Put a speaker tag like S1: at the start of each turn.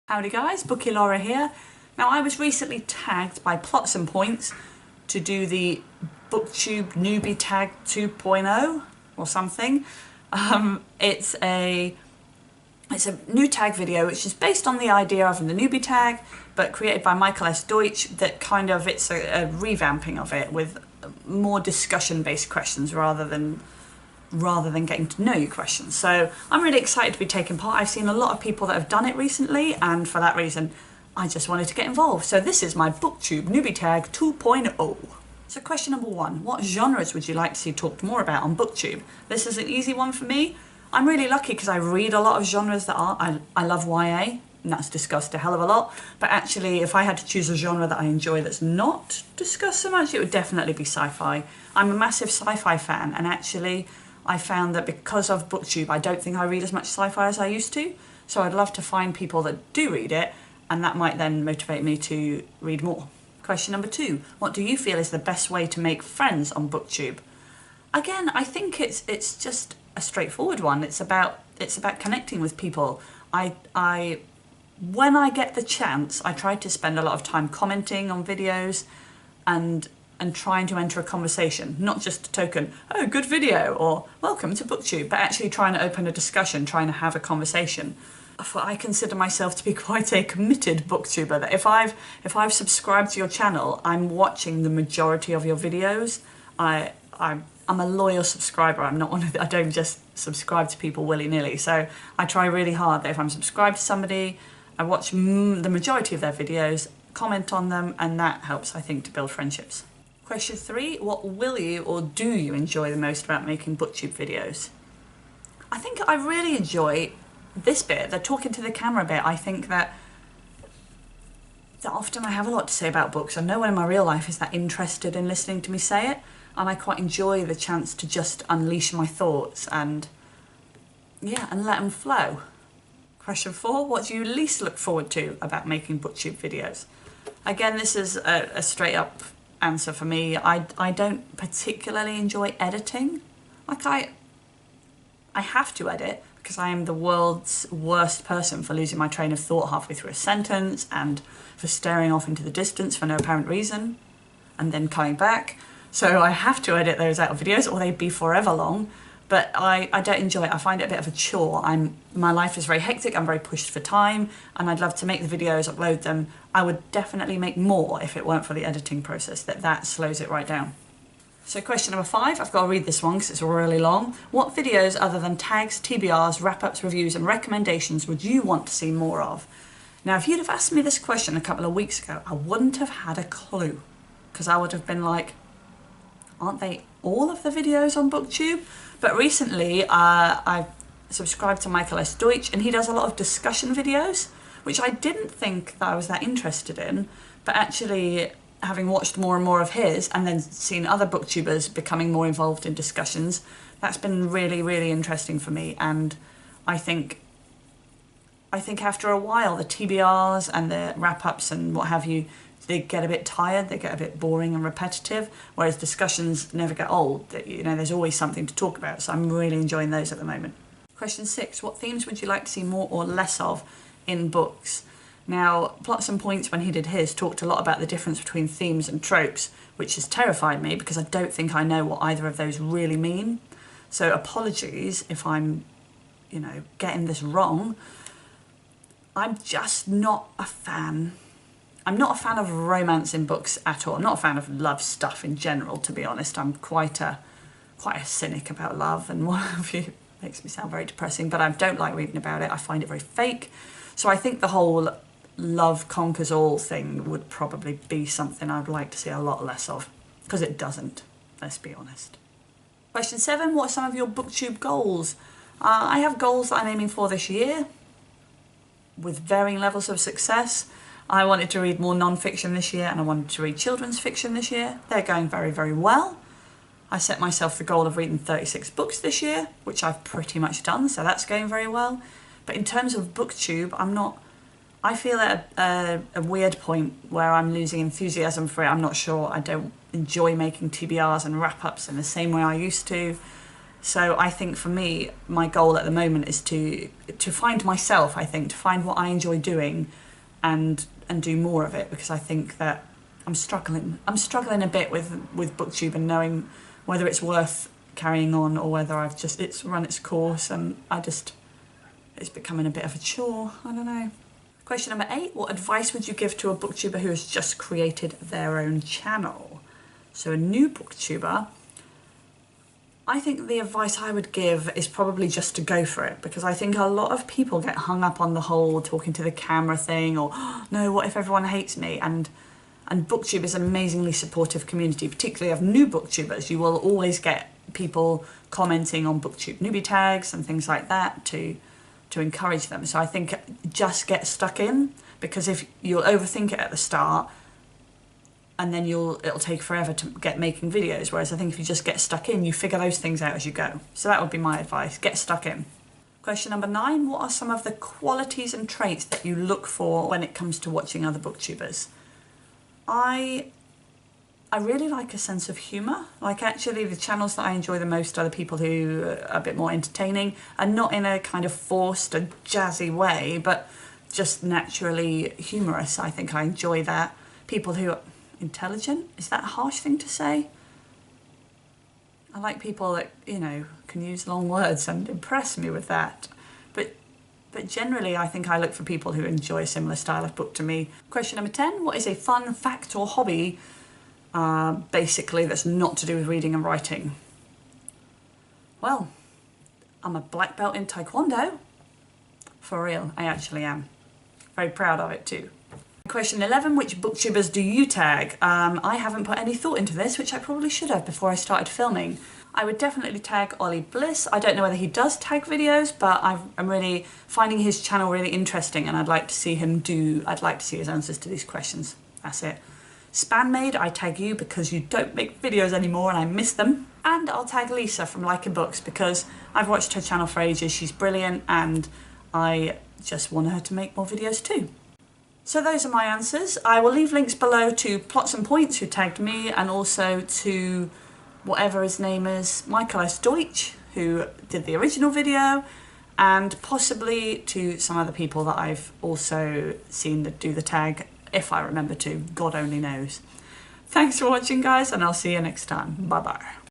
S1: Howdy guys, Bookie Laura here. Now I was recently tagged by Plots and Points to do the Booktube Newbie tag 2.0 or something. It's a new tag video which is based on the idea of the newbie tag, but created by Michael S. Deutsch. That kind of, it's a revamping of it with more discussion-based questions rather than getting to know you questions. So I'm really excited to be taking part. I've seen a lot of people that have done it recently, and for that reason I just wanted to get involved. So this is my Booktube Newbie Tag 2.0. So question number 1, what genres would you like to see talked more about on Booktube? This is an easy one for me. I'm really lucky because I read a lot of genres that are, I love YA, and that's discussed a hell of a lot, but actually if I had to choose a genre that I enjoy that's not discussed so much, it would definitely be sci-fi. I'm a massive sci-fi fan, and actually I found that because of Booktube, I don't think I read as much sci-fi as I used to. So I'd love to find people that do read it, and that might then motivate me to read more. Question number 2, what do you feel is the best way to make friends on Booktube? Again, I think it's just a straightforward one. It's about connecting with people. When I get the chance, I try to spend a lot of time commenting on videos and trying to enter a conversation, not just a token, oh, good video, or welcome to Booktube, but actually trying to open a discussion, trying to have a conversation. I consider myself to be quite a committed booktuber, that if I've subscribed to your channel, I'm watching the majority of your videos. I'm a loyal subscriber. I'm not one of I don't just subscribe to people willy-nilly. So I try really hard that if I'm subscribed to somebody, I watch the majority of their videos, comment on them, and that helps, I think, to build friendships. Question 3, what will you or do you enjoy the most about making Booktube videos? I think I really enjoy this bit, the talking to the camera bit. I think that often I have a lot to say about books, and no one in my real life is that interested in listening to me say it, and I quite enjoy the chance to just unleash my thoughts and let them flow. Question 4, what do you least look forward to about making Booktube videos? Again, this is a straight up answer for me. I don't particularly enjoy editing. Like I have to edit because I am the world's worst person for losing my train of thought halfway through a sentence and for staring off into the distance for no apparent reason and then coming back. So I have to edit those out of videos or they'd be forever long. But I don't enjoy it. I find it a bit of a chore. My life is very hectic, I'm very pushed for time, and I'd love to make the videos, upload them. I would definitely make more if it weren't for the editing process, that slows it right down. So question number 5, I've got to read this one because it's really long. What videos other than tags, TBRs, wrap-ups, reviews and recommendations would you want to see more of? Now if you'd have asked me this question a couple of weeks ago, I wouldn't have had a clue, because I would have been like, aren't they all of the videos on Booktube? But recently I've subscribed to Michael S. Deutsch, and he does a lot of discussion videos, which I didn't think that I was that interested in, but actually having watched more and more of his and then seen other booktubers becoming more involved in discussions, that's been really, really interesting for me. And I think after a while the TBRs and the wrap-ups and what have you, they get a bit tired, they get a bit boring and repetitive, whereas discussions never get old. You know, there's always something to talk about, so I'm really enjoying those at the moment. Question 6, what themes would you like to see more or less of in books? Now, Plots and Points, when he did his, talked a lot about the difference between themes and tropes, which has terrified me because I don't think I know what either of those really mean. So apologies if I'm, getting this wrong. I'm just not a fan. I'm not a fan of romance in books at all. I'm not a fan of love stuff in general, to be honest. I'm quite a cynic about love, and what have you. Makes me sound very depressing, but I don't like reading about it. I find it very fake. So I think the whole love conquers all thing would probably be something I'd like to see a lot less of, because it doesn't, let's be honest. Question 7, what are some of your Booktube goals? I have goals that I'm aiming for this year, with varying levels of success. I wanted to read more non-fiction this year, and I wanted to read children's fiction this year. They're going very, very well. I set myself the goal of reading 36 books this year, which I've pretty much done, so that's going very well. But in terms of Booktube, I feel at a weird point where I'm losing enthusiasm for it. I'm not sure. I don't enjoy making TBRs and wrap-ups in the same way I used to. So I think for me, my goal at the moment is to find myself, I think, to find what I enjoy doing and do more of it, because I think that I'm struggling a bit with Booktube and knowing whether it's worth carrying on or whether it's run its course and it's becoming a bit of a chore. I don't know. Question number 8, what advice would you give to a booktuber who has just created their own channel? So a new booktuber, I think the advice I would give is probably just to go for it, because I think a lot of people get hung up on the whole talking to the camera thing, or oh, no, what if everyone hates me? And Booktube is an amazingly supportive community, particularly of new booktubers. You will always get people commenting on Booktube Newbie tags and things like that to encourage them. So I think just get stuck in, because if you'll overthink it at the start, and then it'll take forever to get making videos. Whereas I think if you just get stuck in, you figure those things out as you go. So that would be my advice, get stuck in. Question number 9, what are some of the qualities and traits that you look for when it comes to watching other booktubers? I really like a sense of humour. Like, actually the channels that I enjoy the most are the people who are a bit more entertaining, and not in a kind of forced and jazzy way, but just naturally humorous. I think I enjoy that. People who are intelligent, is that a harsh thing to say? I like people that, you know, can use long words and impress me with that. But generally I think I look for people who enjoy a similar style of book to me. Question number 10, what is a fun fact or hobby basically that's not to do with reading and writing? Well, I'm a black belt in Taekwondo. For real, I actually am. Very proud of it too. Question 11, which booktubers do you tag? I haven't put any thought into this, which I probably should have before I started filming. I would definitely tag Ollie Bliss. I don't know whether he does tag videos, but I'm really finding his channel really interesting, and I'd like to see his answers to these questions. That's it. Spanmaid, I tag you because you don't make videos anymore and I miss them. And I'll tag Lisa from Liking Books because I've watched her channel for ages. She's brilliant and I just want her to make more videos too. So those are my answers. I will leave links below to Plots and Points, who tagged me, and also to whatever his name is, Michael S. Deutsch, who did the original video, and possibly to some other people that I've also seen that do the tag, if I remember to. God only knows. Thanks for watching, guys, and I'll see you next time. Bye bye.